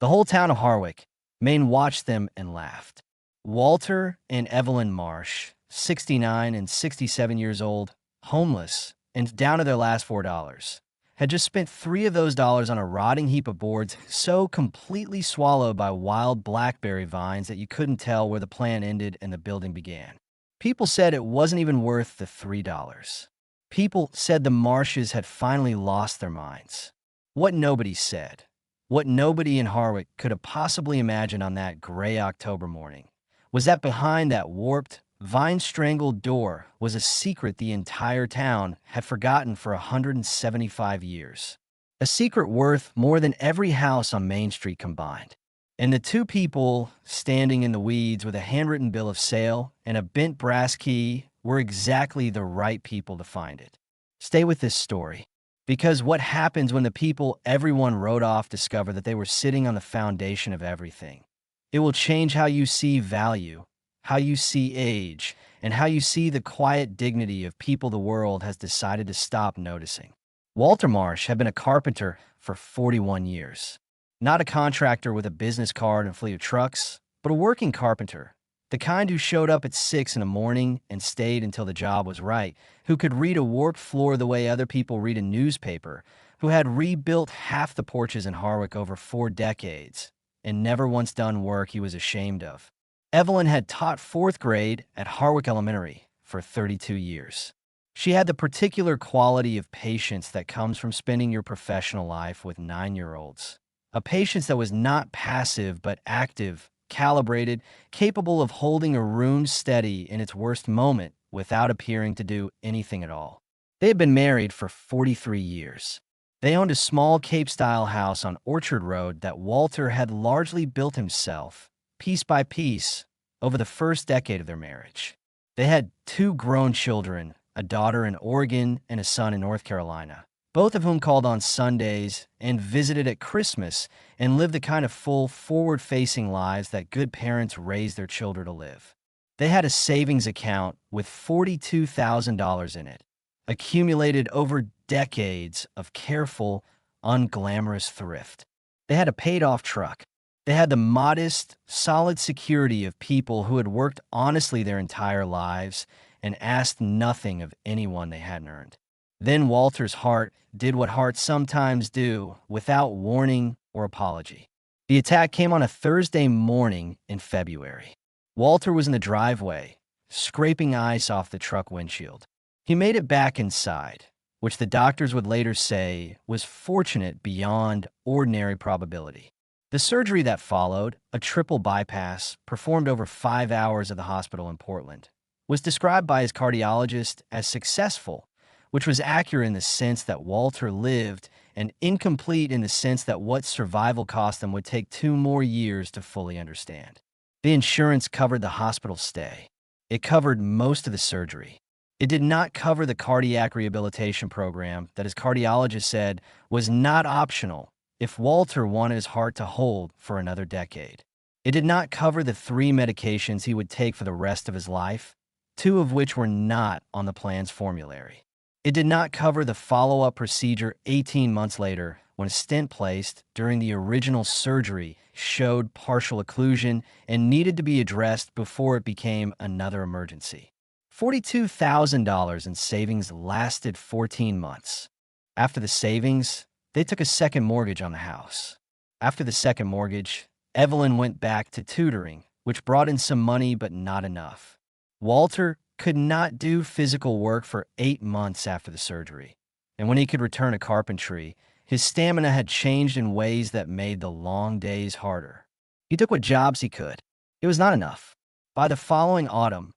The whole town of Harwick, Maine watched them and laughed. Walter and Evelyn Marsh, 69 and 67 years old, homeless, and down to their last $4, had just spent three of those dollars on a rotting heap of boards so completely swallowed by wild blackberry vines that you couldn't tell where the plan ended and the building began. People said it wasn't even worth the $3. People said the Marshes had finally lost their minds. What nobody said, what nobody in Harwick could have possibly imagined on that gray October morning, was that behind that warped, vine-strangled door was a secret the entire town had forgotten for 175 years. A secret worth more than every house on Main Street combined. And the two people standing in the weeds with a handwritten bill of sale and a bent brass key were exactly the right people to find it. Stay with this story, because what happens when the people everyone wrote off discover that they were sitting on the foundation of everything? It will change how you see value, how you see age, and how you see the quiet dignity of people the world has decided to stop noticing. Walter Marsh had been a carpenter for 41 years. Not a contractor with a business card and fleet of trucks, but a working carpenter. The kind who showed up at 6 in the morning and stayed until the job was right, who could read a warped floor the way other people read a newspaper, who had rebuilt half the porches in Harwick over 4 decades, and never once done work he was ashamed of. Evelyn had taught 4th grade at Harwick Elementary for 32 years. She had the particular quality of patience that comes from spending your professional life with 9-year-olds. A patience that was not passive but active, calibrated, capable of holding a room steady in its worst moment without appearing to do anything at all. They had been married for 43 years. They owned a small Cape-style house on Orchard Road that Walter had largely built himself, piece by piece, over the first decade of their marriage. They had 2 grown children, a daughter in Oregon and a son in North Carolina, both of whom called on Sundays and visited at Christmas and lived the kind of full, forward-facing lives that good parents raise their children to live. They had a savings account with $42,000 in it, accumulated over decades of careful, unglamorous thrift. They had a paid-off truck. They had the modest, solid security of people who had worked honestly their entire lives and asked nothing of anyone they hadn't earned. Then Walter's heart did what hearts sometimes do, without warning or apology. The attack came on a Thursday morning in February. Walter was in the driveway, scraping ice off the truck windshield. He made it back inside, which the doctors would later say was fortunate beyond ordinary probability. The surgery that followed, a triple bypass performed over 5 hours at the hospital in Portland, was described by his cardiologist as successful, which was accurate in the sense that Walter lived, and incomplete in the sense that what survival cost him would take 2 more years to fully understand. The insurance covered the hospital stay. It covered most of the surgery. It did not cover the cardiac rehabilitation program that his cardiologist said was not optional if Walter wanted his heart to hold for another decade. It did not cover the 3 medications he would take for the rest of his life, 2 of which were not on the plan's formulary. It did not cover the follow-up procedure 18 months later when a stent placed during the original surgery showed partial occlusion and needed to be addressed before it became another emergency. $42,000 in savings lasted 14 months. After the savings, they took a second mortgage on the house. After the second mortgage, Evelyn went back to tutoring, which brought in some money but not enough. Walter could not do physical work for 8 months after the surgery, and when he could return to carpentry, his stamina had changed in ways that made the long days harder. He took what jobs he could. It was not enough. By the following autumn,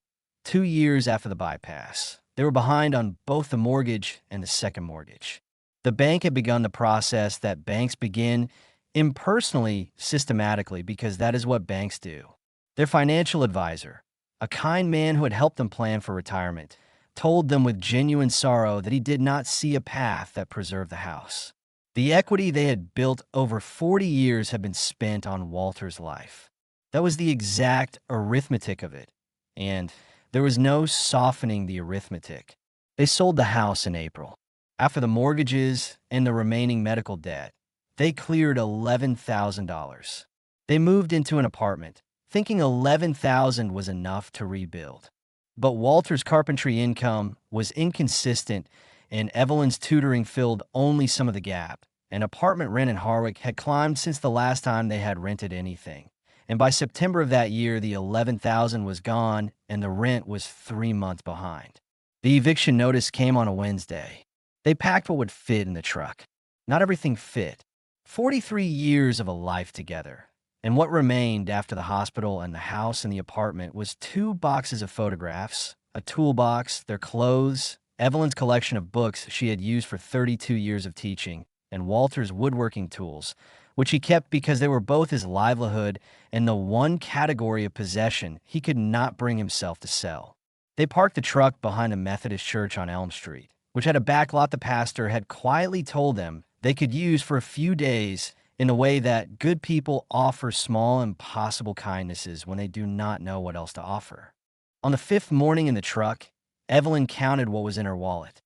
2 years after the bypass, they were behind on both the mortgage and the second mortgage. The bank had begun the process that banks begin impersonally, systematically, because that is what banks do. Their financial advisor, a kind man who had helped them plan for retirement, told them with genuine sorrow that he did not see a path that preserved the house. The equity they had built over 40 years had been spent on Walter's life. That was the exact arithmetic of it, and there was no softening the arithmetic. They sold the house in April. After the mortgages and the remaining medical debt, They cleared $11,000. They moved into an apartment, thinking $11,000 was enough to rebuild. But Walter's carpentry income was inconsistent, and Evelyn's tutoring filled only some of the gap. An apartment rent in Harwick had climbed since the last time they had rented anything. And by September of that year, the $11,000 was gone, and the rent was 3 months behind. The eviction notice came on a Wednesday. They packed what would fit in the truck. Not everything fit. 43 years of a life together. And what remained after the hospital and the house and the apartment was 2 boxes of photographs, a toolbox, their clothes, Evelyn's collection of books she had used for 32 years of teaching, and Walter's woodworking tools, which he kept because they were both his livelihood and the one category of possession he could not bring himself to sell. They parked the truck behind a Methodist church on Elm Street, which had a back lot the pastor had quietly told them they could use for a few days in the way that good people offer small impossible kindnesses when they do not know what else to offer. On the 5th morning in the truck, Evelyn counted what was in her wallet.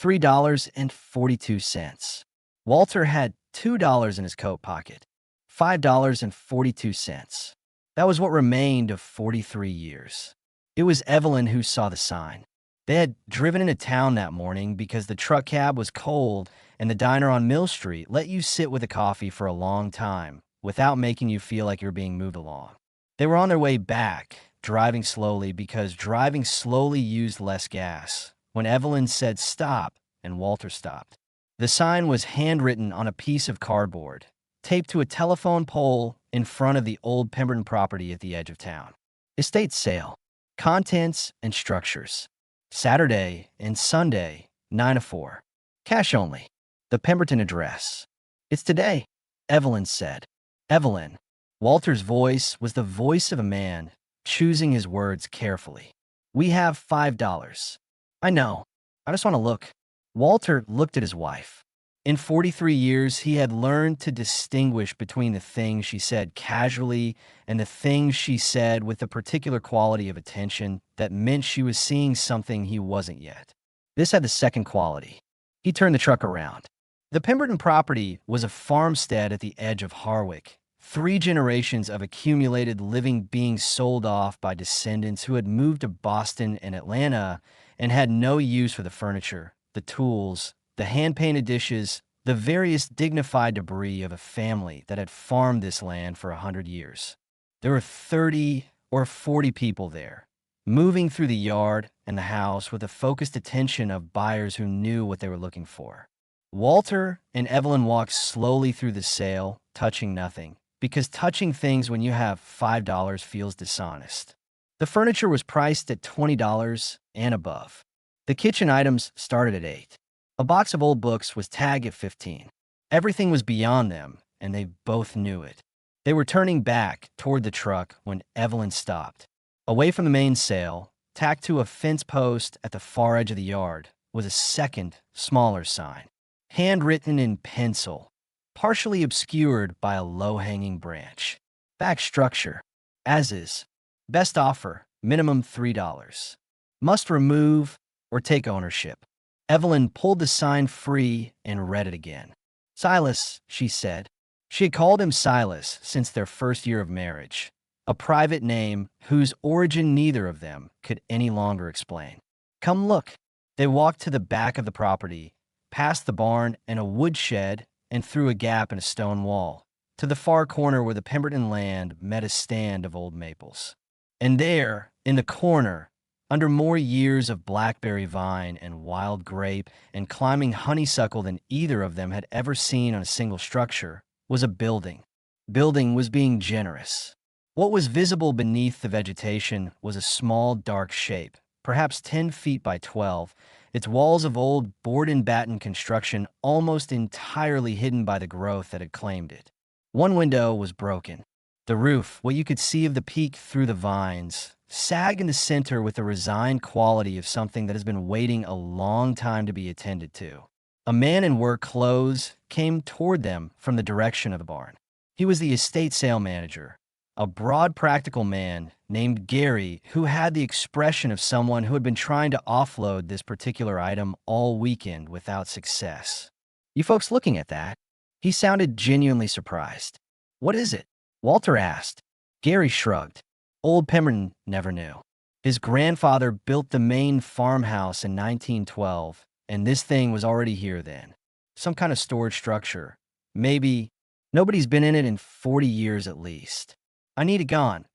$3.42. Walter had $2 in his coat pocket. $5.42. That was what remained of 43 years. It was Evelyn who saw the sign. They had driven into town that morning because the truck cab was cold and the diner on Mill Street let you sit with a coffee for a long time without making you feel like you're being moved along. They were on their way back, driving slowly because driving slowly used less gas, when Evelyn said stop and Walter stopped. The sign was handwritten on a piece of cardboard, taped to a telephone pole in front of the old Pemberton property at the edge of town. Estate sale. Contents and structures. Saturday and Sunday, 9 to 4. Cash only. The Pemberton address. It's today, Evelyn said. Evelyn. Walter's voice was the voice of a man, choosing his words carefully. We have $5. I know. I just want to look. Walter looked at his wife. In 43 years, he had learned to distinguish between the things she said casually and the things she said with a particular quality of attention that meant she was seeing something he wasn't yet. This had the second quality. He turned the truck around. The Pemberton property was a farmstead at the edge of Harwick. 3 generations of accumulated living being sold off by descendants who had moved to Boston and Atlanta and had no use for the furniture, the tools, the hand-painted dishes, the various dignified debris of a family that had farmed this land for 100 years. There were 30 or 40 people there, moving through the yard and the house with the focused attention of buyers who knew what they were looking for. Walter and Evelyn walked slowly through the sale, touching nothing, because touching things when you have $5 feels dishonest. The furniture was priced at $20 and above. The kitchen items started at $8. A box of old books was tagged at $15. Everything was beyond them, and they both knew it. They were turning back toward the truck when Evelyn stopped. Away from the main sale, tacked to a fence post at the far edge of the yard, was a second, smaller sign, handwritten in pencil, partially obscured by a low-hanging branch. Back structure, as is. Best offer, minimum $3. Must remove or take ownership. Evelyn pulled the sign free and read it again. Silas, she said. She had called him Silas since their first year of marriage, a private name whose origin neither of them could any longer explain. Come look. They walked to the back of the property, past the barn and a woodshed, and through a gap in a stone wall, to the far corner where the Pemberton land met a stand of old maples. And there, in the corner, under more years of blackberry vine and wild grape and climbing honeysuckle than either of them had ever seen on a single structure, was a building. Building was being generous. What was visible beneath the vegetation was a small, dark shape, perhaps 10 feet by 12, its walls of old board-and-batten construction almost entirely hidden by the growth that had claimed it. One window was broken. The roof, what you could see of the peak through the vines, sagged in the center with the resigned quality of something that has been waiting a long time to be attended to. A man in work clothes came toward them from the direction of the barn. He was the estate sale manager, a broad, practical man named Gary who had the expression of someone who had been trying to offload this particular item all weekend without success. You folks looking at that? He sounded genuinely surprised. What is it? Walter asked. Gary shrugged. Old Pemberton never knew. His grandfather built the main farmhouse in 1912, and this thing was already here then. Some kind of storage structure. Maybe nobody's been in it in 40 years at least. I need it gone.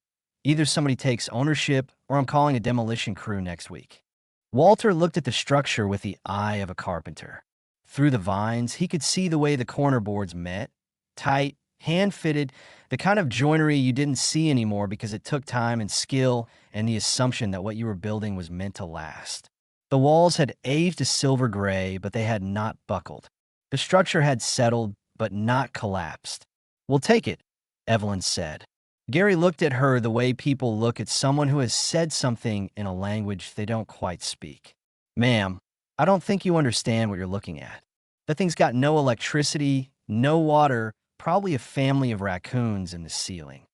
Either somebody takes ownership or I'm calling a demolition crew next week. Walter looked at the structure with the eye of a carpenter. Through the vines, he could see the way the corner boards met. Tight, hand-fitted, the kind of joinery you didn't see anymore because it took time and skill and the assumption that what you were building was meant to last. The walls had aged to silver gray, but they had not buckled. The structure had settled, but not collapsed. "We'll take it," Evelyn said. Gary looked at her the way people look at someone who has said something in a language they don't quite speak. "Ma'am, I don't think you understand what you're looking at. That thing's got no electricity, no water, probably a family of raccoons in the ceiling."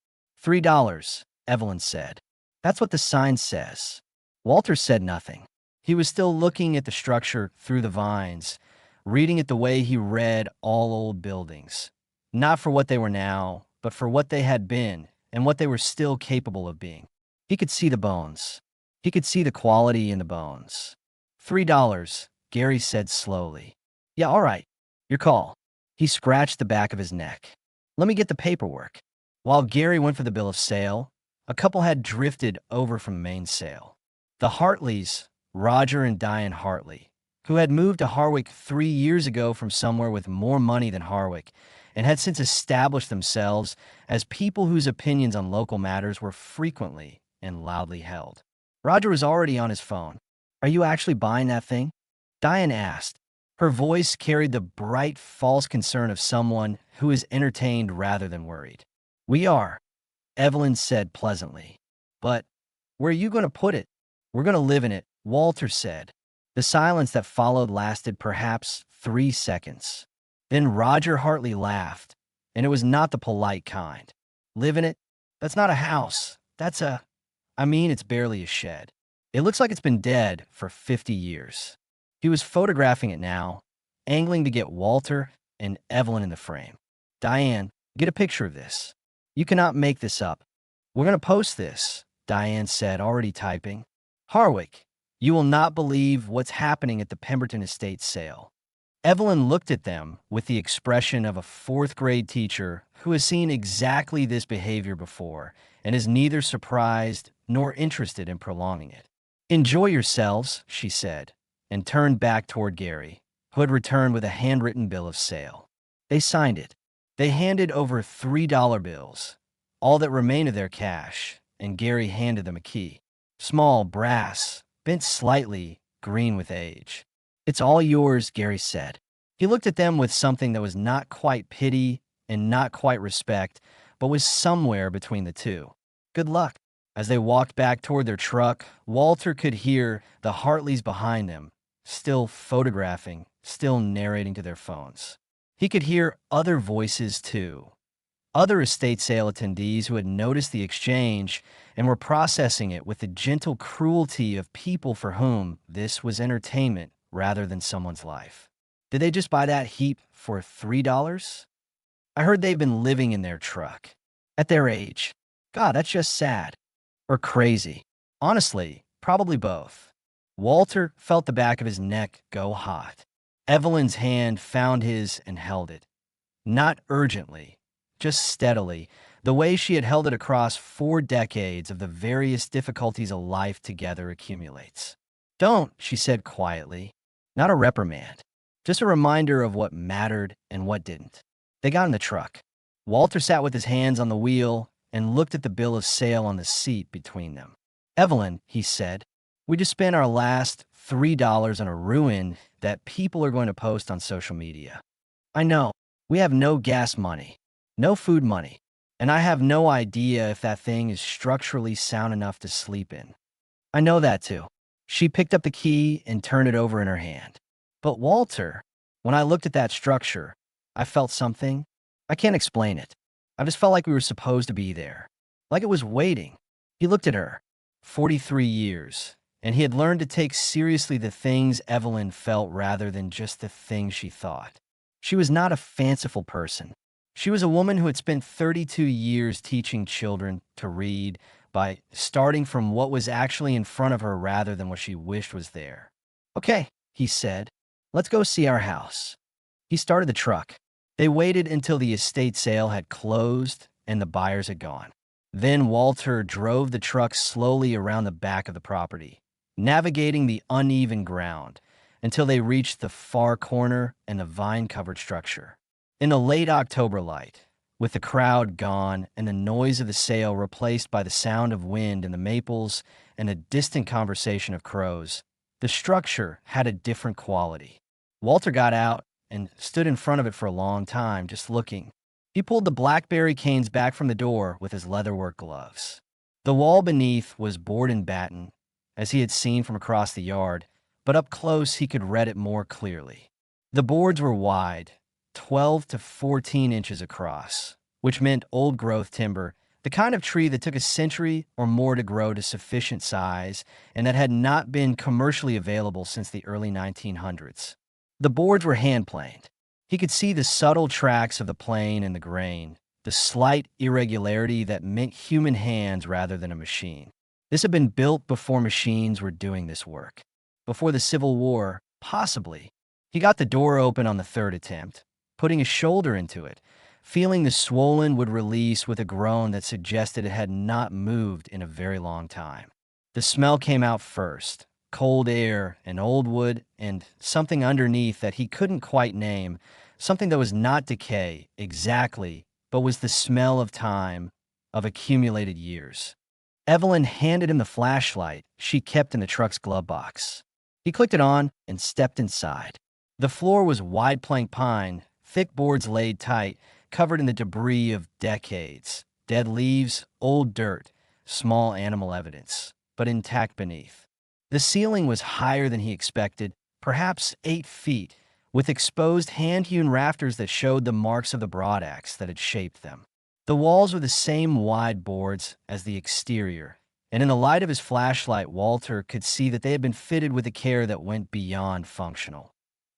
$3, Evelyn said. "That's what the sign says." Walter said nothing. He was still looking at the structure through the vines, reading it the way he read all old buildings. Not for what they were now, but for what they had been and what they were still capable of being. He could see the bones. He could see the quality in the bones. $3, Gary said slowly. "Yeah, all right. Your call." He scratched the back of his neck. "Let me get the paperwork." While Gary went for the bill of sale, a couple had drifted over from the main sale. The Hartleys, Roger and Diane Hartley, who had moved to Harwick 3 years ago from somewhere with more money than Harwick, and had since established themselves as people whose opinions on local matters were frequently and loudly held. Roger was already on his phone. "Are you actually buying that thing?" Diane asked. Her voice carried the bright, false concern of someone who is entertained rather than worried. "We are," Evelyn said pleasantly. "But where are you going to put it?" "We're going to live in it," Walter said. The silence that followed lasted perhaps 3 seconds. Then Roger Hartley laughed, and it was not the polite kind. "Live in it? That's not a house. It's barely a shed. It looks like it's been dead for 50 years. He was photographing it now, angling to get Walter and Evelyn in the frame. "Diane, get a picture of this. You cannot make this up. We're going to post this," Diane said, already typing. "Harwick, you will not believe what's happening at the Pemberton Estate sale." Evelyn looked at them with the expression of a 4th-grade teacher who has seen exactly this behavior before and is neither surprised nor interested in prolonging it. "Enjoy yourselves," she said, and turned back toward Gary, who had returned with a handwritten bill of sale. They signed it. They handed over $3 bills, all that remained of their cash, and Gary handed them a key. Small, brass, bent slightly, green with age. "It's all yours," Gary said. He looked at them with something that was not quite pity and not quite respect, but was somewhere between the two. "Good luck." As they walked back toward their truck, Walter could hear the Hartleys behind them, still photographing, still narrating to their phones. He could hear other voices, too. Other estate sale attendees who had noticed the exchange and were processing it with the gentle cruelty of people for whom this was entertainment rather than someone's life. "Did they just buy that heap for $3? I heard they've been living in their truck. At their age. God, that's just sad. Or crazy. Honestly, probably both." Walter felt the back of his neck go hot. Evelyn's hand found his and held it. Not urgently, just steadily, the way she had held it across 4 decades of the various difficulties a life together accumulates. "Don't," she said quietly. Not a reprimand. Just a reminder of what mattered and what didn't. They got in the truck. Walter sat with his hands on the wheel and looked at the bill of sale on the seat between them. "Evelyn," he said, "we just spent our last $3 on a ruin that people are going to post on social media. I know. We have no gas money, no food money, and I have no idea if that thing is structurally sound enough to sleep in. I know that too." She picked up the key and turned it over in her hand. "But Walter, when I looked at that structure, I felt something. I can't explain it. I just felt like we were supposed to be there. Like it was waiting." He looked at her. 43 years, and he had learned to take seriously the things Evelyn felt rather than just the things she thought. She was not a fanciful person. She was a woman who had spent 32 years teaching children to read by starting from what was actually in front of her rather than what she wished was there. "Okay," he said, "let's go see our house." He started the truck. They waited until the estate sale had closed and the buyers had gone. Then Walter drove the truck slowly around the back of the property, navigating the uneven ground until they reached the far corner and the vine-covered structure. In the late October light, with the crowd gone and the noise of the sale replaced by the sound of wind in the maples and a distant conversation of crows, the structure had a different quality. Walter got out and stood in front of it for a long time, just looking. He pulled the blackberry canes back from the door with his leatherwork gloves. The wall beneath was board and batten, as he had seen from across the yard, but up close he could read it more clearly. The boards were wide, 12 to 14 inches across, which meant old-growth timber, the kind of tree that took a century or more to grow to sufficient size and that had not been commercially available since the early 1900s. The boards were hand-planed. He could see the subtle tracks of the plane and the grain, the slight irregularity that meant human hands rather than a machine. This had been built before machines were doing this work. Before the Civil War, possibly. He got the door open on the third attempt, putting his shoulder into it, feeling the swollen wood release with a groan that suggested it had not moved in a very long time. The smell came out first, cold air and old wood and something underneath that he couldn't quite name, something that was not decay, exactly, but was the smell of time, of accumulated years. Evelyn handed him the flashlight she kept in the truck's glove box. He clicked it on and stepped inside. The floor was wide plank pine, thick boards laid tight, covered in the debris of decades, dead leaves, old dirt, small animal evidence, but intact beneath. The ceiling was higher than he expected, perhaps 8 feet, with exposed hand-hewn rafters that showed the marks of the broadaxe that had shaped them. The walls were the same wide boards as the exterior, and in the light of his flashlight, Walter could see that they had been fitted with a care that went beyond functional.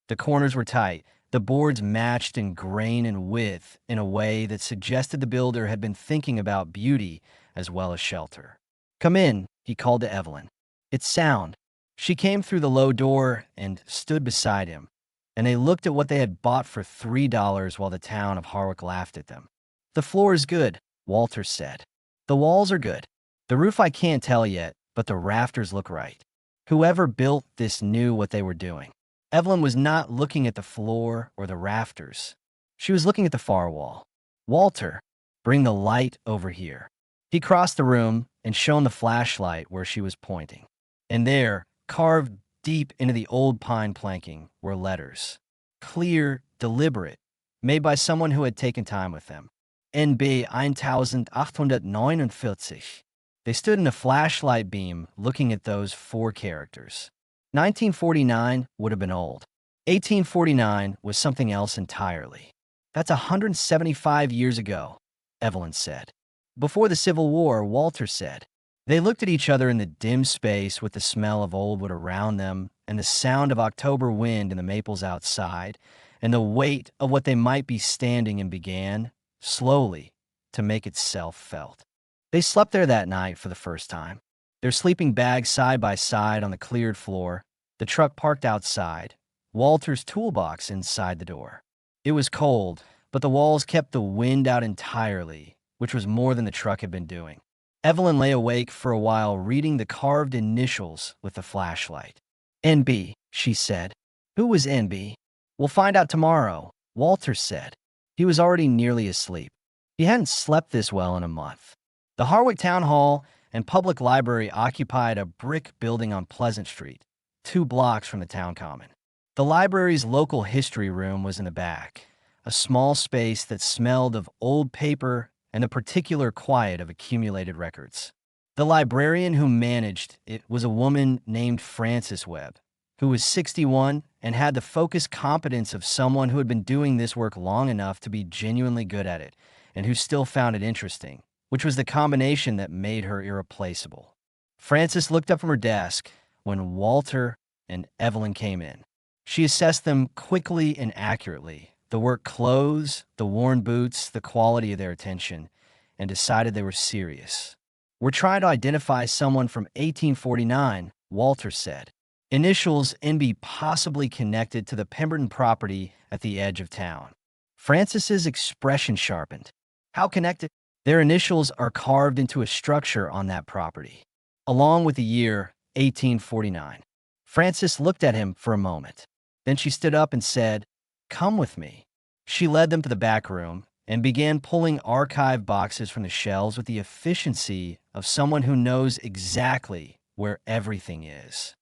The corners were tight, the boards matched in grain and width in a way that suggested the builder had been thinking about beauty as well as shelter. "Come in," he called to Evelyn. "It's sound." She came through the low door and stood beside him, and they looked at what they had bought for $3 while the town of Harwick laughed at them. "The floor is good," Walter said. "The walls are good. The roof I can't tell yet, but the rafters look right. Whoever built this knew what they were doing." Evelyn was not looking at the floor or the rafters. She was looking at the far wall. "Walter, bring the light over here." He crossed the room and shone the flashlight where she was pointing. And there, carved deep into the old pine planking, were letters. Clear, deliberate, made by someone who had taken time with them. NB 1849. They stood in a flashlight beam looking at those 4 characters. 1949 would have been old. 1849 was something else entirely. "That's 175 years ago," Evelyn said. "Before the Civil War," Walter said. They looked at each other in the dim space with the smell of old wood around them and the sound of October wind in the maples outside and the weight of what they might be standing, and began, slowly, to make itself felt. They slept there that night for the first time. Their sleeping bags side by side on the cleared floor, the truck parked outside, Walter's toolbox inside the door. It was cold, but the walls kept the wind out entirely, which was more than the truck had been doing. Evelyn lay awake for a while reading the carved initials with the flashlight. "NB," she said. "Who was NB?" "We'll find out tomorrow," Walter said. He was already nearly asleep. He hadn't slept this well in a month. The Harwick Town Hall and Public Library occupied a brick building on Pleasant Street, 2 blocks from the town common. The library's local history room was in the back, a small space that smelled of old paper and the particular quiet of accumulated records. The librarian who managed it was a woman named Frances Webb, who was 61 and had the focused competence of someone who had been doing this work long enough to be genuinely good at it and who still found it interesting, which was the combination that made her irreplaceable. Frances looked up from her desk when Walter and Evelyn came in. She assessed them quickly and accurately, the work clothes, the worn boots, the quality of their attention, and decided they were serious. "We're trying to identify someone from 1849, Walter said. Initials NB possibly connected to the Pemberton property at the edge of town. Francis's expression sharpened. How connected? Their initials are carved into a structure on that property, along with the year 1849. Francis looked at him for a moment. Then she stood up and said, "Come with me." She led them to the back room and began pulling archive boxes from the shelves with the efficiency of someone who knows exactly where everything is.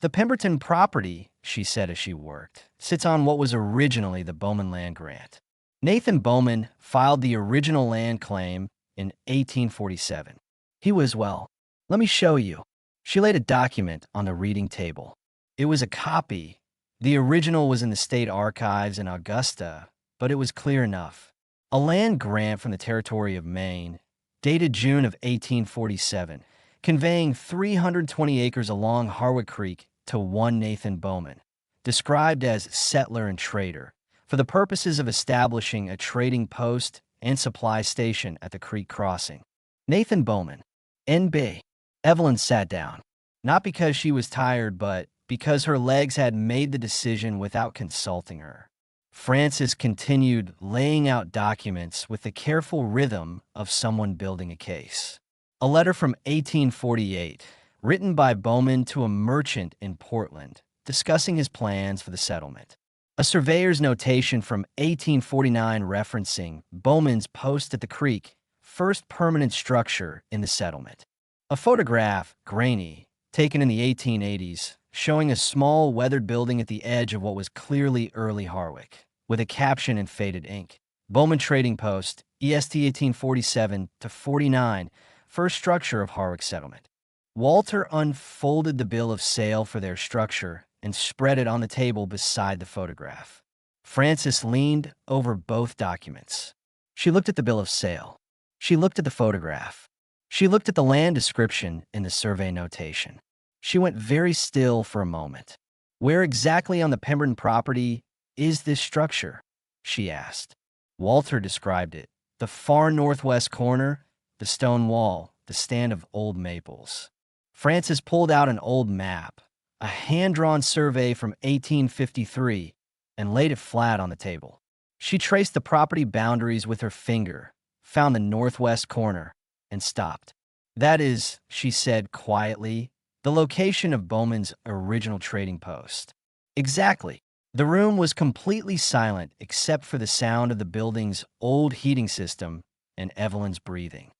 "The Pemberton property," she said as she worked, "sits on what was originally the Bowman land grant. Nathan Bowman filed the original land claim in 1847. He was, well, let me show you." She laid a document on the reading table. It was a copy. The original was in the state archives in Augusta, but it was clear enough. A land grant from the territory of Maine, dated June of 1847, conveying 320 acres along Harwick Creek to one Nathan Bowman, described as settler and trader, for the purposes of establishing a trading post and supply station at the creek crossing. Nathan Bowman, N.B. Evelyn sat down, not because she was tired, but because her legs had made the decision without consulting her. Francis continued laying out documents with the careful rhythm of someone building a case. A letter from 1848, written by Bowman to a merchant in Portland, discussing his plans for the settlement. A surveyor's notation from 1849 referencing Bowman's post at the creek, first permanent structure in the settlement. A photograph, grainy, taken in the 1880s, showing a small weathered building at the edge of what was clearly early Harwick, with a caption in faded ink. Bowman Trading Post, EST 1847 to 49, first structure of Harwick settlement. Walter unfolded the bill of sale for their structure and spread it on the table beside the photograph. Francis leaned over both documents. She looked at the bill of sale. She looked at the photograph. She looked at the land description in the survey notation. She went very still for a moment. "Where exactly on the Pemberton property is this structure?" she asked. Walter described it. "The far northwest corner, the stone wall, the stand of old maples." Francis pulled out an old map, a hand-drawn survey from 1853, and laid it flat on the table. She traced the property boundaries with her finger, found the northwest corner, and stopped. "That is," she said quietly, "the location of Bowman's original trading post." Exactly. The room was completely silent except for the sound of the building's old heating system and Evelyn's breathing.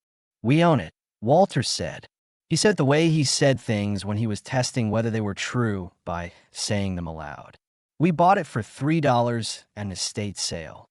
"We own it," Walter said. He said the way he said things when he was testing whether they were true by saying them aloud. "We bought it for $3 at an estate sale."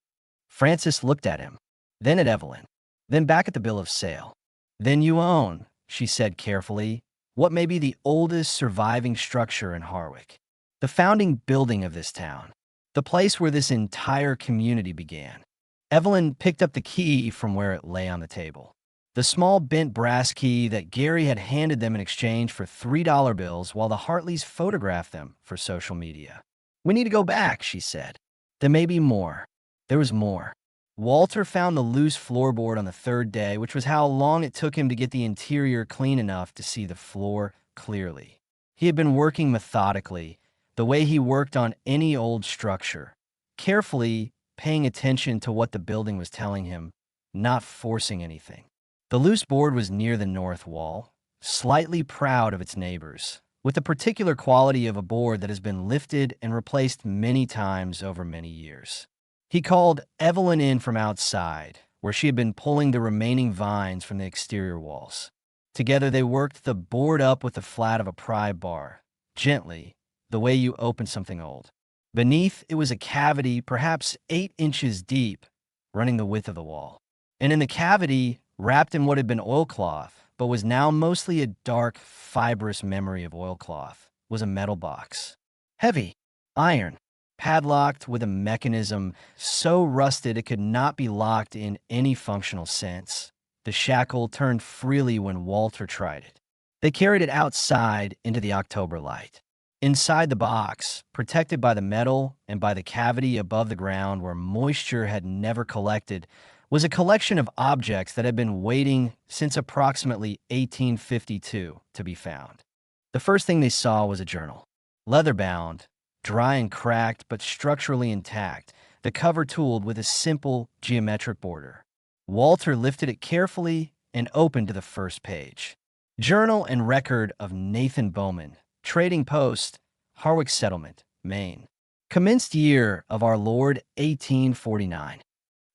Francis looked at him, then at Evelyn, then back at the bill of sale. "Then you own," she said carefully, "what may be the oldest surviving structure in Harwick. The founding building of this town. The place where this entire community began." Evelyn picked up the key from where it lay on the table. The small bent brass key that Gary had handed them in exchange for $3 bills while the Hartleys photographed them for social media. "We need to go back," she said. "There may be more." There was more. Walter found the loose floorboard on the third day, which was how long it took him to get the interior clean enough to see the floor clearly. He had been working methodically, the way he worked on any old structure, carefully paying attention to what the building was telling him, not forcing anything. The loose board was near the north wall, slightly proud of its neighbors, with the particular quality of a board that has been lifted and replaced many times over many years. He called Evelyn in from outside, where she had been pulling the remaining vines from the exterior walls. Together they worked the board up with the flat of a pry bar, gently, the way you open something old. Beneath it was a cavity perhaps 8 inches deep, running the width of the wall. And in the cavity, wrapped in what had been oilcloth, but was now mostly a dark, fibrous memory of oilcloth, was a metal box. Heavy, iron, padlocked with a mechanism so rusted it could not be locked in any functional sense. The shackle turned freely when Walter tried it. They carried it outside into the October light. Inside the box, protected by the metal and by the cavity above the ground where moisture had never collected, was a collection of objects that had been waiting since approximately 1852 to be found. The first thing they saw was a journal. Leather-bound, dry and cracked but structurally intact, the cover tooled with a simple geometric border. Walter lifted it carefully and opened to the first page. Journal and record of Nathan Bowman, Trading Post, Harwick Settlement, Maine. Commenced year of our Lord 1849.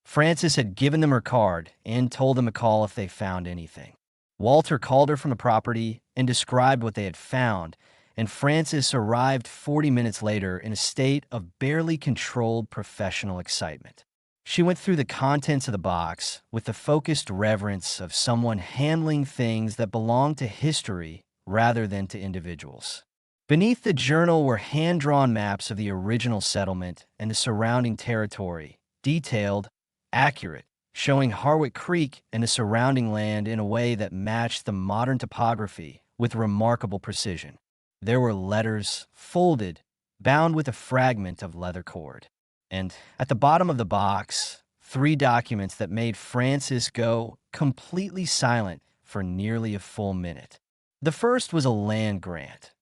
Frances had given them her card and told them to call if they found anything. Walter called her from the property and described what they had found, and Frances arrived 40 minutes later in a state of barely controlled professional excitement. She went through the contents of the box with the focused reverence of someone handling things that belong to history rather than to individuals. Beneath the journal were hand-drawn maps of the original settlement and the surrounding territory, detailed, accurate, showing Harwick Creek and the surrounding land in a way that matched the modern topography with remarkable precision. There were letters, folded, bound with a fragment of leather cord. And at the bottom of the box, 3 documents that made Frances go completely silent for nearly a full minute. The first was a land grant.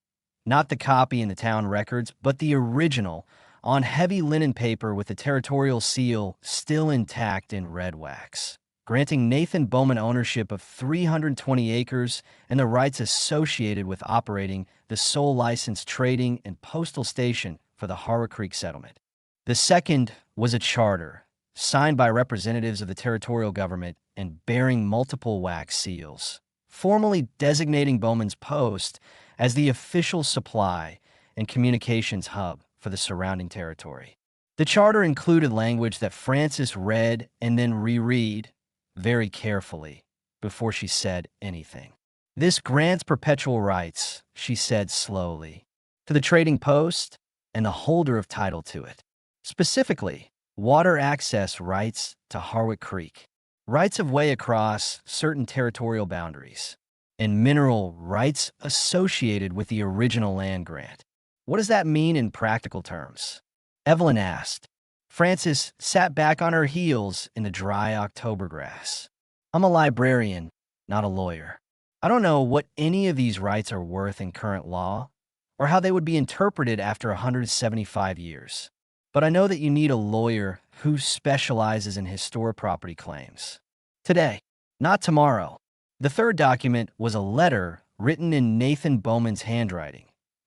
Not the copy in the town records, but the original, on heavy linen paper with the territorial seal still intact in red wax, granting Nathan Bowman ownership of 320 acres and the rights associated with operating the sole licensed trading and postal station for the Harwick Creek settlement. The second was a charter, signed by representatives of the territorial government and bearing multiple wax seals, formally designating Bowman's Post as the official supply and communications hub for the surrounding territory. The charter included language that Frances read and then reread very carefully before she said anything. This grants perpetual rights, she said slowly, to the trading post and the holder of title to it. Specifically, water access rights to Harwick Creek, rights of way across certain territorial boundaries, and mineral rights associated with the original land grant. What does that mean in practical terms? Evelyn asked. Frances sat back on her heels in the dry October grass. I'm a librarian, not a lawyer. I don't know what any of these rights are worth in current law, or how they would be interpreted after 175 years. But I know that you need a lawyer who specializes in historic property claims. Today, not tomorrow. The third document was a letter written in Nathan Bowman's handwriting.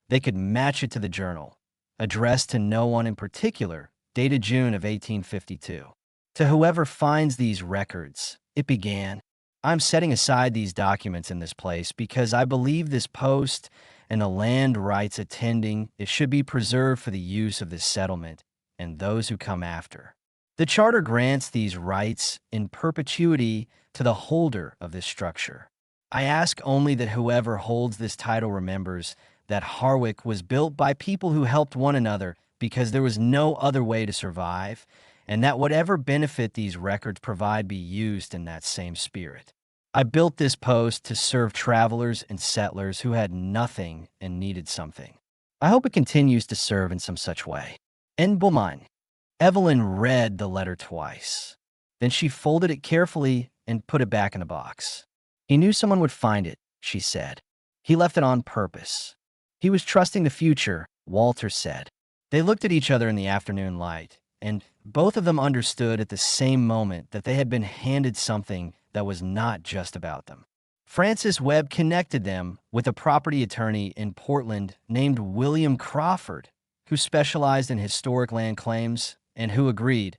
They could match it to the journal, addressed to no one in particular, dated June of 1852. To whoever finds these records, it began, I'm setting aside these documents in this place because I believe this post and the land rights attending it should be preserved for the use of this settlement and those who come after. The charter grants these rights in perpetuity to the holder of this structure. I ask only that whoever holds this title remembers that Harwick was built by people who helped one another because there was no other way to survive, and that whatever benefit these records provide be used in that same spirit. I built this post to serve travelers and settlers who had nothing and needed something. I hope it continues to serve in some such way. En Bowman. Evelyn read the letter twice. Then she folded it carefully and put it back in the box. He knew someone would find it, she said. He left it on purpose. He was trusting the future, Walter said. They looked at each other in the afternoon light, and both of them understood at the same moment that they had been handed something that was not just about them. Frances Webb connected them with a property attorney in Portland named William Crawford, who specialized in historic land claims and who agreed,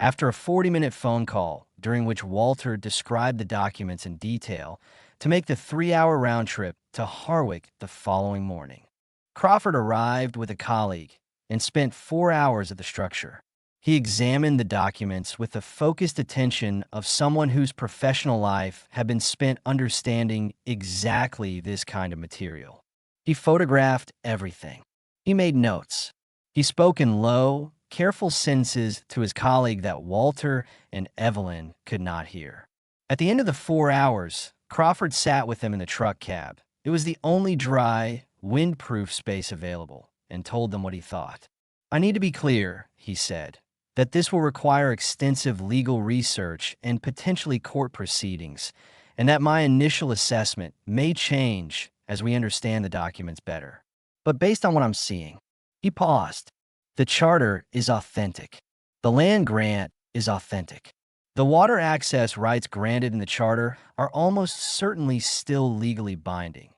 after a 40-minute phone call during which Walter described the documents in detail, to make the 3-hour round trip to Harwick the following morning. Crawford arrived with a colleague and spent 4 hours at the structure. He examined the documents with the focused attention of someone whose professional life had been spent understanding exactly this kind of material. He photographed everything. He made notes. He spoke in low, careful sentences to his colleague that Walter and Evelyn could not hear. At the end of the 4 hours, Crawford sat with them in the truck cab. It was the only dry, windproof space available and told them what he thought. "I need to be clear," he said, "that this will require extensive legal research and potentially court proceedings, and that my initial assessment may change as we understand the documents better. But based on what I'm seeing," he paused, "the charter is authentic. The land grant is authentic. The water access rights granted in the charter are almost certainly still legally binding.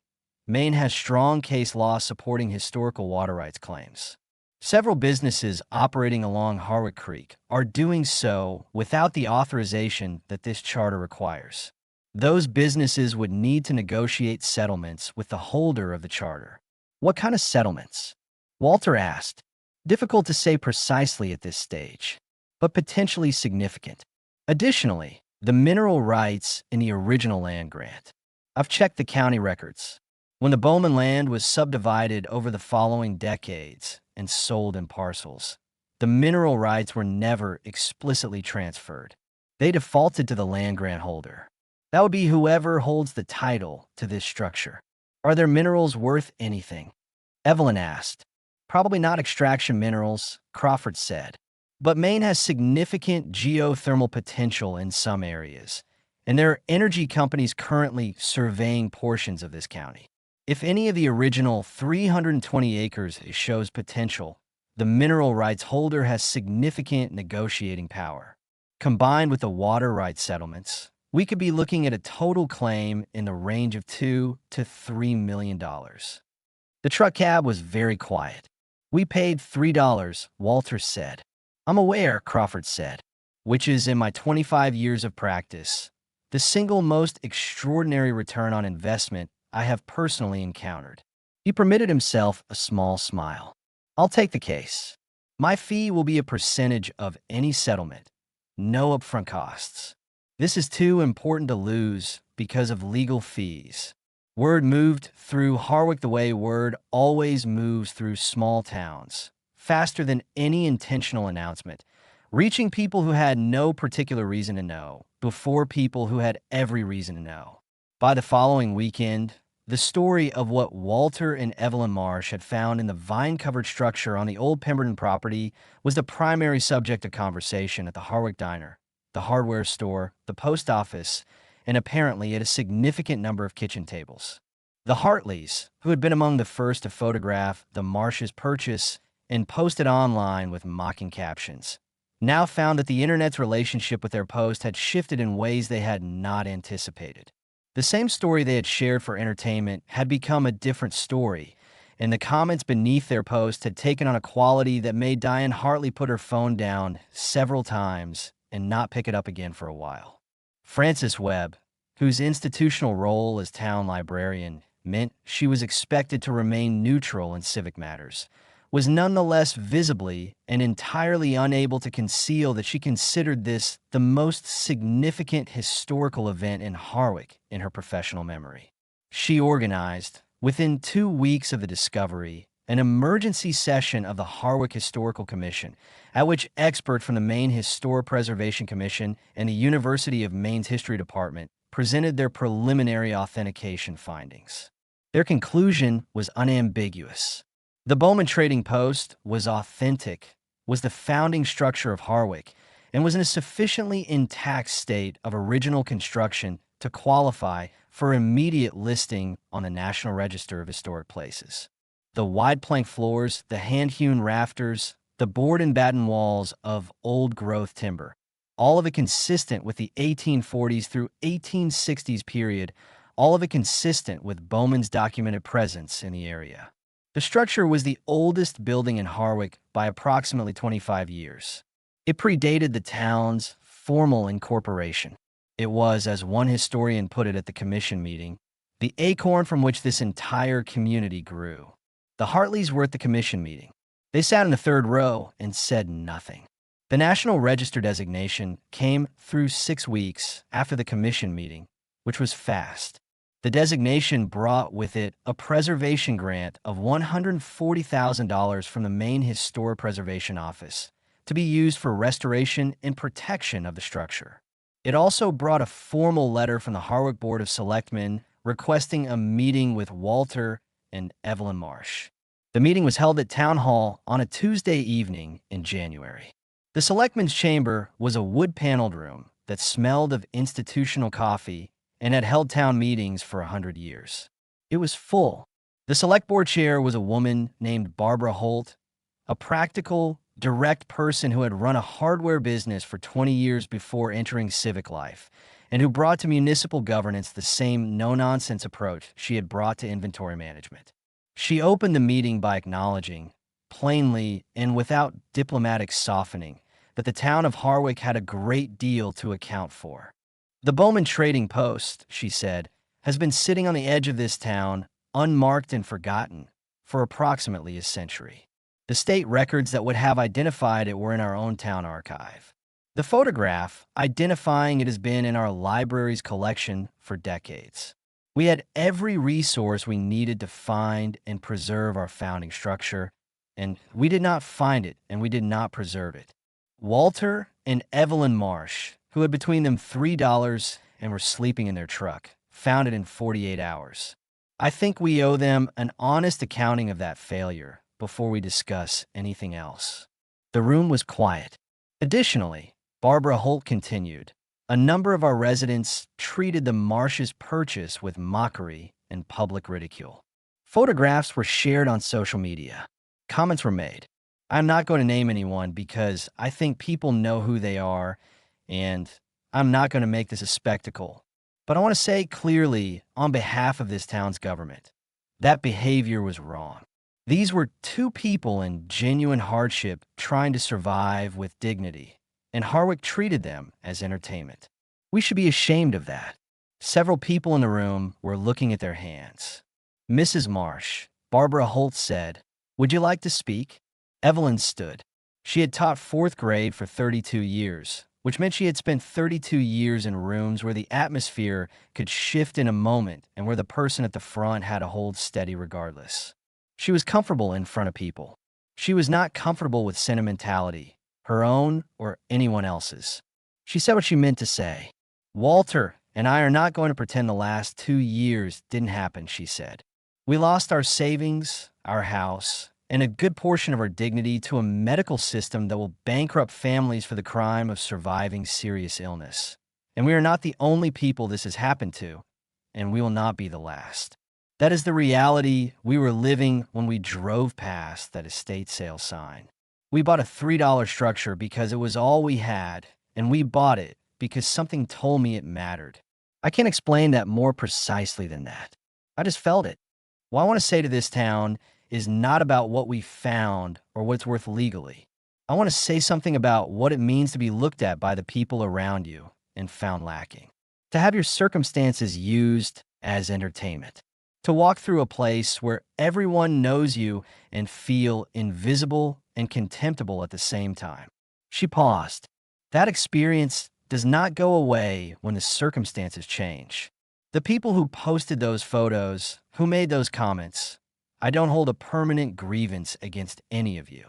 Maine has strong case law supporting historical water rights claims. Several businesses operating along Harwick Creek are doing so without the authorization that this charter requires. Those businesses would need to negotiate settlements with the holder of the charter." "What kind of settlements?" Walter asked. "Difficult to say precisely at this stage, but potentially significant. Additionally, the mineral rights in the original land grant. I've checked the county records. When the Bowman land was subdivided over the following decades and sold in parcels, the mineral rights were never explicitly transferred. They defaulted to the land grant holder. That would be whoever holds the title to this structure." "Are their minerals worth anything?" Evelyn asked. "Probably not extraction minerals," Crawford said. "But Maine has significant geothermal potential in some areas, and there are energy companies currently surveying portions of this county. If any of the original 320 acres shows potential, the mineral rights holder has significant negotiating power. Combined with the water rights settlements, we could be looking at a total claim in the range of $2 to $3 million. The truck cab was very quiet. "We paid $3, Walter said. "I'm aware," Crawford said, "which is, in my 25 years of practice, the single most extraordinary return on investment I have personally encountered." He permitted himself a small smile. "I'll take the case. My fee will be a percentage of any settlement. No upfront costs. This is too important to lose because of legal fees. Word moved through Harwick the way word always moves through small towns, faster than any intentional announcement, reaching people who had no particular reason to know, before people who had every reason to know. By the following weekend, the story of what Walter and Evelyn Marsh had found in the vine-covered structure on the old Pemberton property was the primary subject of conversation at the Harwick Diner, the hardware store, the post office, and apparently at a significant number of kitchen tables. The Hartleys, who had been among the first to photograph the Marsh's purchase and post it online with mocking captions, now found that the internet's relationship with their post had shifted in ways they had not anticipated. The same story they had shared for entertainment had become a different story, and the comments beneath their post had taken on a quality that made Diane Hartley put her phone down several times and not pick it up again for a while. Frances Webb, whose institutional role as town librarian meant she was expected to remain neutral in civic matters, was nonetheless visibly and entirely unable to conceal that she considered this the most significant historical event in Harwick in her professional memory. She organized, within 2 weeks of the discovery, an emergency session of the Harwick Historical Commission, at which experts from the Maine Historic Preservation Commission and the University of Maine's History Department presented their preliminary authentication findings. Their conclusion was unambiguous. The Bowman Trading Post was authentic, was the founding structure of Harwick, and was in a sufficiently intact state of original construction to qualify for immediate listing on the National Register of Historic Places. The wide plank floors, the hand-hewn rafters, the board and batten walls of old-growth timber, all of it consistent with the 1840s through 1860s period, all of it consistent with Bowman's documented presence in the area. The structure was the oldest building in Harwick by approximately 25 years. It predated the town's formal incorporation. It was, as one historian put it at the commission meeting, the acorn from which this entire community grew. The Hartleys were at the commission meeting. They sat in the third row and said nothing. The National Register designation came through 6 weeks after the commission meeting, which was fast. The designation brought with it a preservation grant of $140,000 from the Maine Historic Preservation Office to be used for restoration and protection of the structure. It also brought a formal letter from the Harwick Board of Selectmen requesting a meeting with Walter and Evelyn Marsh. The meeting was held at Town Hall on a Tuesday evening in January. The Selectmen's Chamber was a wood-paneled room that smelled of institutional coffee and had held town meetings for 100 years. It was full. The Select Board chair was a woman named Barbara Holt, a practical, direct person who had run a hardware business for 20 years before entering civic life, and who brought to municipal governance the same no-nonsense approach she had brought to inventory management. She opened the meeting by acknowledging, plainly and without diplomatic softening, that the town of Harwick had a great deal to account for. The Bowman Trading Post, she said, has been sitting on the edge of this town, unmarked and forgotten, for approximately a century. The state records that would have identified it were in our own town archive. The photograph identifying it has been in our library's collection for decades. We had every resource we needed to find and preserve our founding structure, and we did not find it and we did not preserve it. Walter and Evelyn Marsh, who had between them $3 and were sleeping in their truck, found it in 48 hours. I think we owe them an honest accounting of that failure before we discuss anything else. The room was quiet. Additionally, Barbara Holt continued, a number of our residents treated the Marsh's purchase with mockery and public ridicule. Photographs were shared on social media. Comments were made. I'm not going to name anyone because I think people know who they are, and I'm not going to make this a spectacle. But I want to say clearly, on behalf of this town's government, that behavior was wrong. These were two people in genuine hardship trying to survive with dignity, and Harwick treated them as entertainment. We should be ashamed of that. Several people in the room were looking at their hands. Mrs. Marsh, Barbara Holt said, "Would you like to speak?" Evelyn stood. She had taught 4th grade for 32 years, which meant she had spent 32 years in rooms where the atmosphere could shift in a moment and where the person at the front had to hold steady regardless. She was comfortable in front of people. She was not comfortable with sentimentality, her own or anyone else's. She said what she meant to say. Walter and I are not going to pretend the last 2 years didn't happen, she said. We lost our savings, our house, and a good portion of our dignity to a medical system that will bankrupt families for the crime of surviving serious illness. And we are not the only people this has happened to, and we will not be the last. That is the reality we were living when we drove past that estate sale sign. We bought a $3 structure because it was all we had, and we bought it because something told me it mattered. I can't explain that more precisely than that. I just felt it. What I want to say to this town is not about what we found or what it's worth legally. I want to say something about what it means to be looked at by the people around you and found lacking. To have your circumstances used as entertainment. To walk through a place where everyone knows you and feel invisible and contemptible at the same time. She paused. That experience does not go away when the circumstances change. The people who posted those photos, who made those comments, I don't hold a permanent grievance against any of you.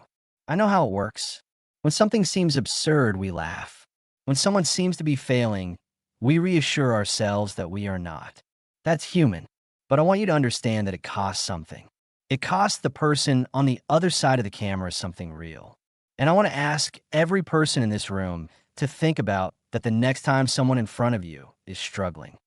I know how it works. When something seems absurd, we laugh. When someone seems to be failing, we reassure ourselves that we are not. That's human. But I want you to understand that it costs something. It costs the person on the other side of the camera something real. And I want to ask every person in this room to think about that the next time someone in front of you is struggling.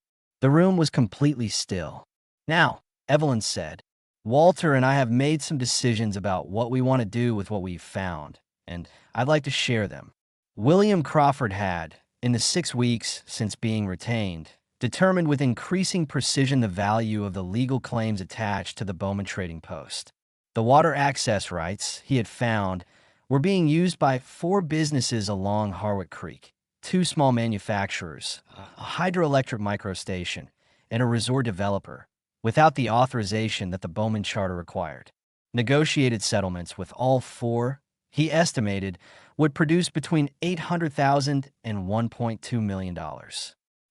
The room was completely still. Now, Evelyn said, Walter and I have made some decisions about what we want to do with what we've found, and I'd like to share them. William Crawford had, in the 6 weeks since being retained, determined with increasing precision the value of the legal claims attached to the Bowman Trading Post. The water access rights he had found were being used by 4 businesses along Harwick Creek, 2 small manufacturers, a hydroelectric microstation, and a resort developer, without the authorization that the Bowman Charter required. Negotiated settlements with all 4, he estimated, would produce between $800,000 and $1.2 million.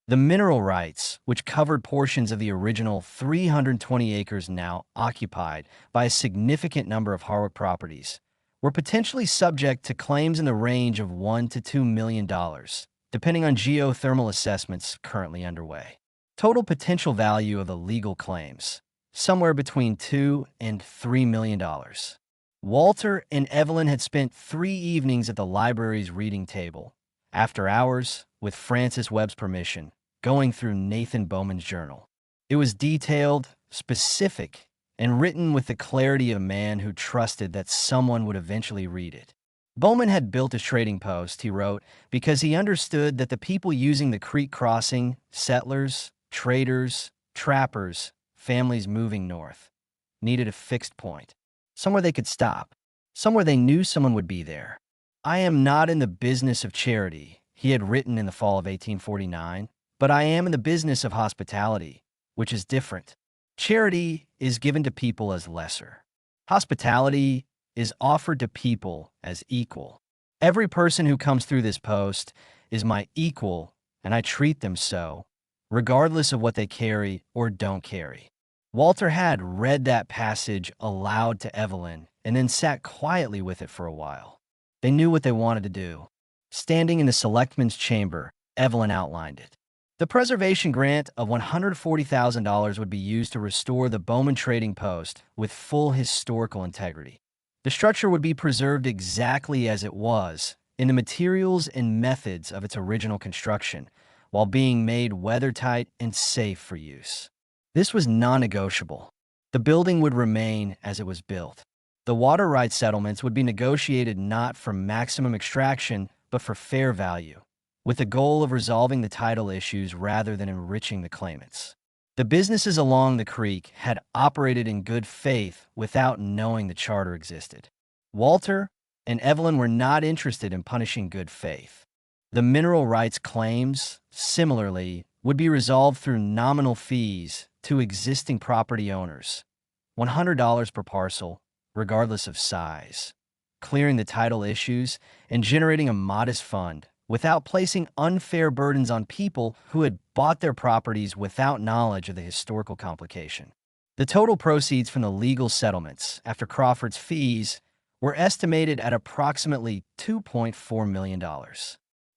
The mineral rights, which covered portions of the original 320 acres now occupied by a significant number of Harwick properties, were potentially subject to claims in the range of $1 to $2 million, depending on geothermal assessments currently underway. Total potential value of the legal claims, somewhere between $2 and $3 million. Walter and Evelyn had spent 3 evenings at the library's reading table, after hours, with Francis Webb's permission, going through Nathan Bowman's journal. It was detailed, specific, and written with the clarity of a man who trusted that someone would eventually read it. Bowman had built his trading post, he wrote, because he understood that the people using the creek crossing, settlers, traders, trappers, families moving north, needed a fixed point, somewhere they could stop, somewhere they knew someone would be there. "I am not in the business of charity," he had written in the fall of 1849, "but I am in the business of hospitality, which is different. Charity is given to people as lesser. Hospitality is offered to people as equal. Every person who comes through this post is my equal, and I treat them so, regardless of what they carry or don't carry." Walter had read that passage aloud to Evelyn and then sat quietly with it for a while. They knew what they wanted to do. Standing in the selectman's chamber, Evelyn outlined it. The preservation grant of $140,000 would be used to restore the Bowman Trading Post with full historical integrity. The structure would be preserved exactly as it was, in the materials and methods of its original construction, while being made weathertight and safe for use. This was non-negotiable. The building would remain as it was built. The water rights settlements would be negotiated not for maximum extraction, but for fair value, with the goal of resolving the title issues rather than enriching the claimants. The businesses along the creek had operated in good faith without knowing the charter existed. Walter and Evelyn were not interested in punishing good faith. The mineral rights claims, similarly, would be resolved through nominal fees to existing property owners, $100 per parcel, regardless of size, clearing the title issues and generating a modest fund without placing unfair burdens on people who had bought their properties without knowledge of the historical complication. The total proceeds from the legal settlements, after Crawford's fees, were estimated at approximately $2.4 million.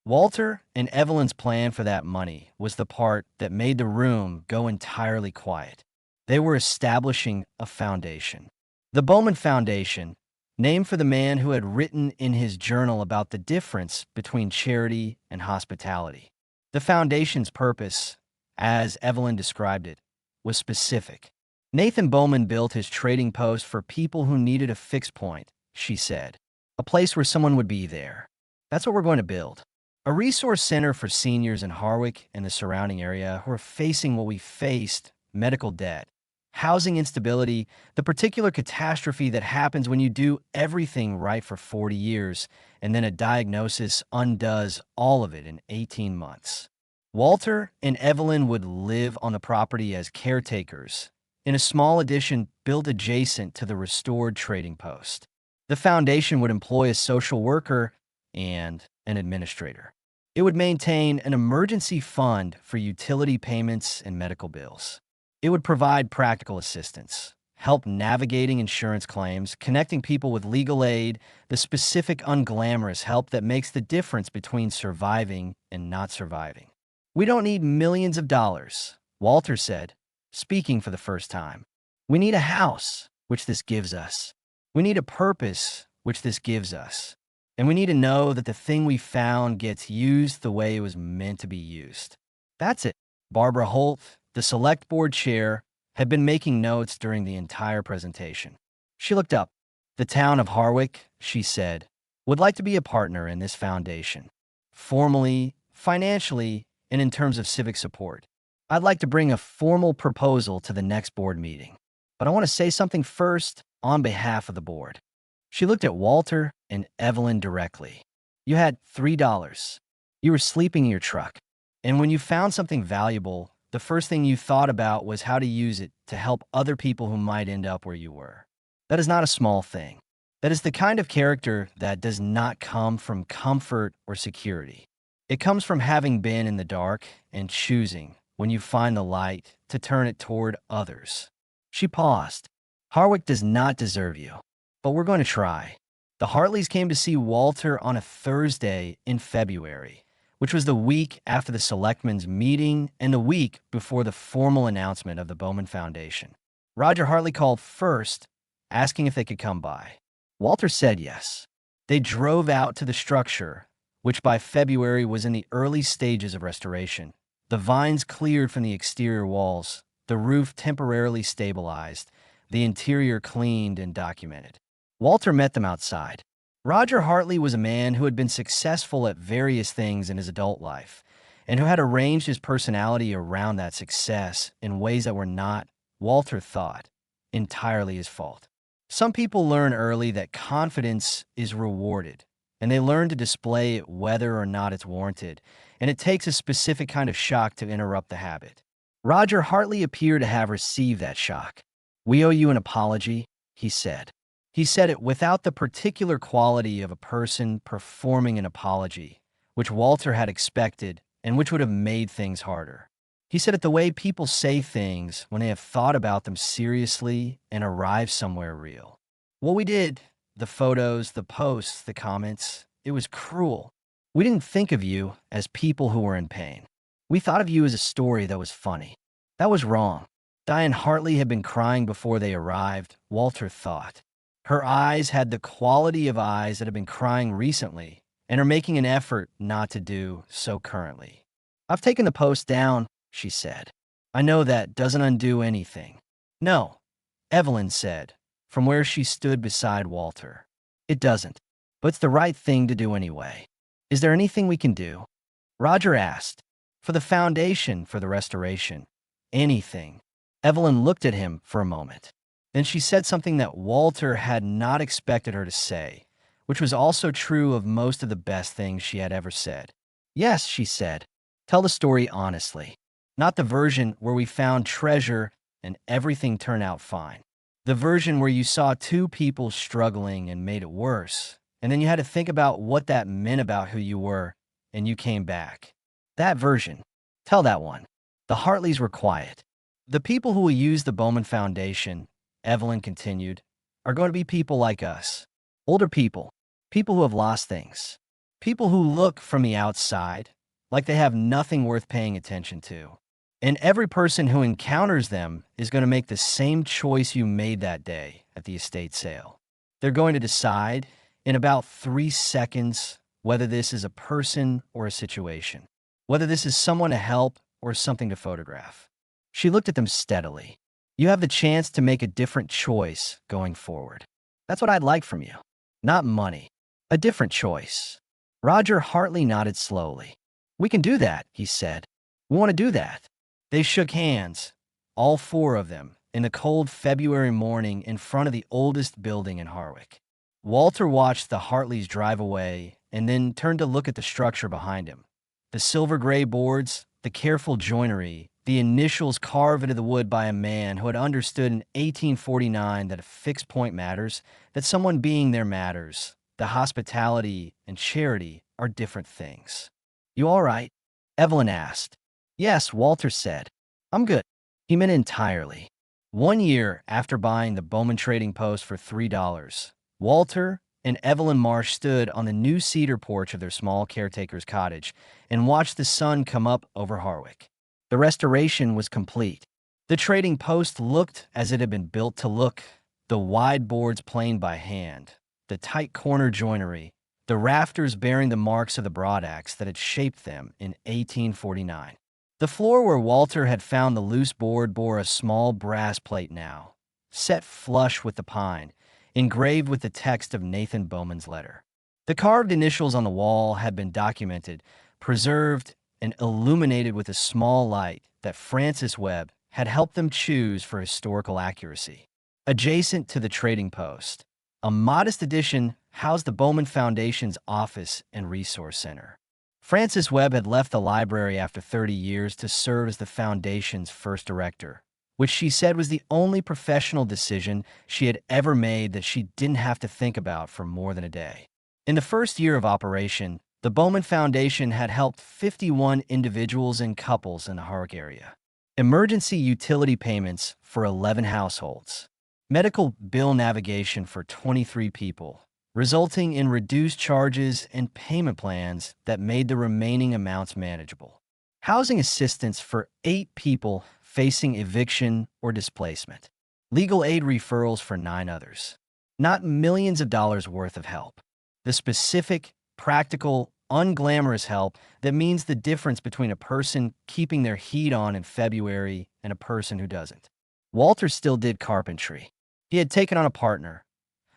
Walter and Evelyn's plan for that money was the part that made the room go entirely quiet. They were establishing a foundation. The Bowman Foundation, named for the man who had written in his journal about the difference between charity and hospitality. The foundation's purpose, as Evelyn described it, was specific. Nathan Bowman built his trading post for people who needed a fixed point, she said. A place where someone would be there. That's what we're going to build. A resource center for seniors in Harwick and the surrounding area who are facing what we faced, medical debt, housing instability, the particular catastrophe that happens when you do everything right for 40 years and then a diagnosis undoes all of it in 18 months. Walter and Evelyn would live on the property as caretakers in a small addition built adjacent to the restored trading post. The foundation would employ a social worker and an administrator. It would maintain an emergency fund for utility payments and medical bills. It would provide practical assistance, help navigating insurance claims, connecting people with legal aid, the specific unglamorous help that makes the difference between surviving and not surviving. "We don't need millions of dollars," Walter said, speaking for the first time. "We need a house, which this gives us. We need a purpose, which this gives us. And we need to know that the thing we found gets used the way it was meant to be used." That's it. Barbara Holt, the select board chair, had been making notes during the entire presentation. She looked up. "The town of Harwick," she said, "would like to be a partner in this foundation. Formally, financially, and in terms of civic support. I'd like to bring a formal proposal to the next board meeting. But I want to say something first on behalf of the board." She looked at Walter and Evelyn directly. "You had $3. You were sleeping in your truck. And when you found something valuable, the first thing you thought about was how to use it to help other people who might end up where you were. That is not a small thing. That is the kind of character that does not come from comfort or security. It comes from having been in the dark and choosing, when you find the light, to turn it toward others." She paused. "Harwick does not deserve you, but we're going to try." The Hartleys came to see Walter on a Thursday in February, which was the week after the selectmen's meeting and the week before the formal announcement of the Bowman Foundation. Roger Hartley called first, asking if they could come by. Walter said yes. They drove out to the structure, which by February was in the early stages of restoration. The vines cleared from the exterior walls, the roof temporarily stabilized, the interior cleaned and documented. Walter met them outside. Roger Hartley was a man who had been successful at various things in his adult life, and who had arranged his personality around that success in ways that were not, Walter thought, entirely his fault. Some people learn early that confidence is rewarded, and they learn to display it whether or not it's warranted, and it takes a specific kind of shock to interrupt the habit. Roger Hartley appeared to have received that shock. "We owe you an apology," he said. He said it without the particular quality of a person performing an apology, which Walter had expected and which would have made things harder. He said it the way people say things when they have thought about them seriously and arrived somewhere real. "What we did, the photos, the posts, the comments, it was cruel. We didn't think of you as people who were in pain. We thought of you as a story that was funny. That was wrong." Diane Hartley had been crying before they arrived, Walter thought. Her eyes had the quality of eyes that had been crying recently and are making an effort not to do so currently. "I've taken the post down," she said. "I know that doesn't undo anything." "No," Evelyn said, from where she stood beside Walter. "It doesn't, but it's the right thing to do anyway. Is there anything we can do?" Roger asked. "For the foundation for the restoration. Anything." Evelyn looked at him for a moment. Then she said something that Walter had not expected her to say, which was also true of most of the best things she had ever said. "Yes," she said. "Tell the story honestly. Not the version where we found treasure and everything turned out fine. The version where you saw two people struggling and made it worse, and then you had to think about what that meant about who you were, and you came back. That version. Tell that one." The Hartleys were quiet. "The people who will use the Bowman Foundation," Evelyn continued, "are going to be people like us. Older people. People who have lost things. People who look from the outside like they have nothing worth paying attention to. And every person who encounters them is going to make the same choice you made that day at the estate sale. They're going to decide in about 3 seconds whether this is a person or a situation, whether this is someone to help or something to photograph." She looked at them steadily. "You have the chance to make a different choice going forward. That's what I'd like from you. Not money. A different choice." Roger Hartley nodded slowly. "We can do that," he said. "We want to do that." They shook hands, all 4 of them, in the cold February morning in front of the oldest building in Harwick. Walter watched the Hartleys drive away and then turned to look at the structure behind him. The silver gray boards, the careful joinery, the initials carved into the wood by a man who had understood in 1849 that a fixed point matters, that someone being there matters, that hospitality and charity are different things. "You all right?" Evelyn asked. "Yes," Walter said. "I'm good." He meant entirely. 1 year after buying the Bowman Trading Post for $3, Walter and Evelyn Marsh stood on the new cedar porch of their small caretaker's cottage and watched the sun come up over Harwick. The restoration was complete. The Trading Post looked as it had been built to look, the wide boards planed by hand, the tight corner joinery, the rafters bearing the marks of the broadaxe that had shaped them in 1849. The floor where Walter had found the loose board bore a small brass plate now, set flush with the pine, engraved with the text of Nathan Bowman's letter. The carved initials on the wall had been documented, preserved, and illuminated with a small light that Francis Webb had helped them choose for historical accuracy. Adjacent to the Trading Post, a modest addition housed the Bowman Foundation's office and resource center. Francis Webb had left the library after 30 years to serve as the Foundation's first director, which she said was the only professional decision she had ever made that she didn't have to think about for more than a day. In the first year of operation, the Bowman Foundation had helped 51 individuals and couples in the Harwick area. Emergency utility payments for 11 households. Medical bill navigation for 23 people, resulting in reduced charges and payment plans that made the remaining amounts manageable. Housing assistance for 8 people facing eviction or displacement. legal aid referrals for 9 others. Not millions of dollars worth of help. The specific, practical, unglamorous help that means the difference between a person keeping their heat on in February and a person who doesn't. Walter still did carpentry. He had taken on a partner,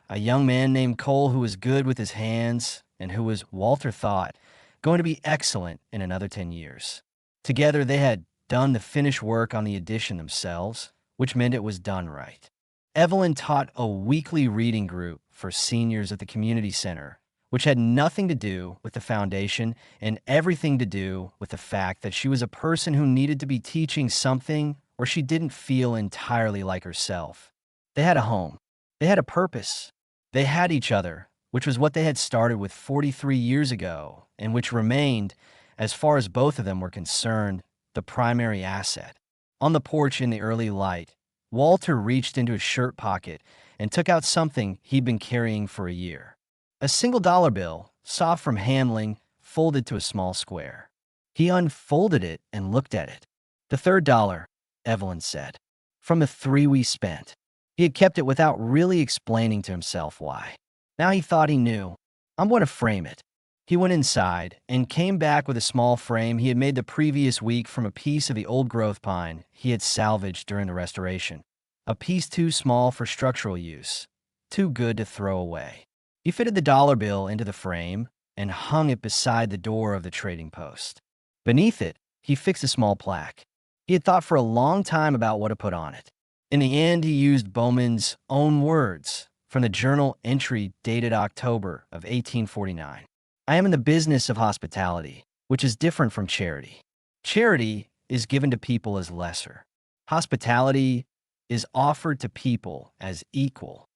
a young man named Cole who was good with his hands and who was, Walter thought, going to be excellent in another 10 years. Together, they had done the finished work on the addition themselves, which meant it was done right. Evelyn taught a weekly reading group for seniors at the community center, which had nothing to do with the foundation and everything to do with the fact that she was a person who needed to be teaching something or she didn't feel entirely like herself. They had a home. They had a purpose. They had each other, which was what they had started with 43 years ago and which remained, as far as both of them were concerned, the primary asset. On the porch in the early light, Walter reached into his shirt pocket and took out something he'd been carrying for a year. A single dollar bill, soft from handling, folded to a small square. He unfolded it and looked at it. "The third dollar," Evelyn said, "from the 3 we spent." He had kept it without really explaining to himself why. Now he thought he knew. "I'm going to frame it." He went inside and came back with a small frame he had made the previous week from a piece of the old growth pine he had salvaged during the restoration. A piece too small for structural use, too good to throw away. He fitted the dollar bill into the frame and hung it beside the door of the trading post. Beneath it, he fixed a small plaque. He had thought for a long time about what to put on it. In the end, he used Bowman's own words from the journal entry dated October of 1849. "I am in the business of hospitality, which is different from charity. Charity is given to people as lesser. Hospitality is offered to people as equal."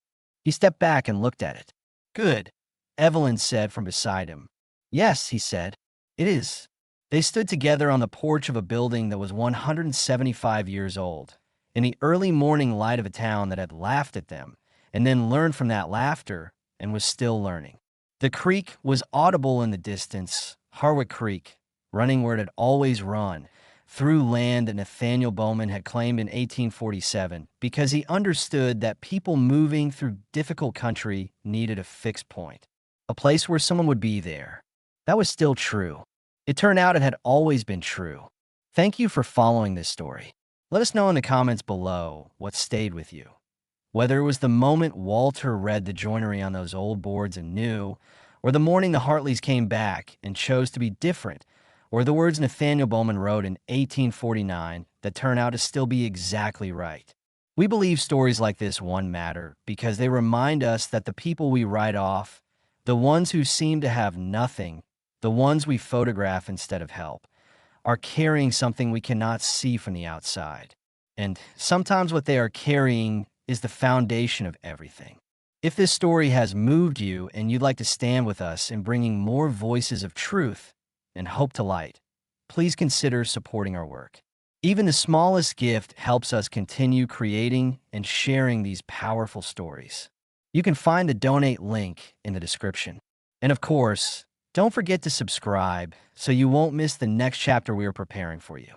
He stepped back and looked at it. "Good," Evelyn said from beside him. "Yes," he said, "it is." They stood together on the porch of a building that was 175 years old, in the early morning light of a town that had laughed at them and then learned from that laughter and was still learning. The creek was audible in the distance, Harwick Creek, running where it had always run, through land that Nathaniel Bowman had claimed in 1847 because he understood that people moving through difficult country needed a fixed point, a place where someone would be there. That was still true. It turned out it had always been true. Thank you for following this story. Let us know in the comments below what stayed with you. Whether it was the moment Walter read the joinery on those old boards and knew, or the morning the Hartleys came back and chose to be different, or the words Nathaniel Bowman wrote in 1849 that turn out to still be exactly right. We believe stories like this one matter because they remind us that the people we write off, the ones who seem to have nothing, the ones we photograph instead of help, are carrying something we cannot see from the outside. And sometimes what they are carrying is the foundation of everything. If this story has moved you and you'd like to stand with us in bringing more voices of truth and hope to light, please consider supporting our work. Even the smallest gift helps us continue creating and sharing these powerful stories. You can find the donate link in the description. And of course, don't forget to subscribe so you won't miss the next chapter we are preparing for you.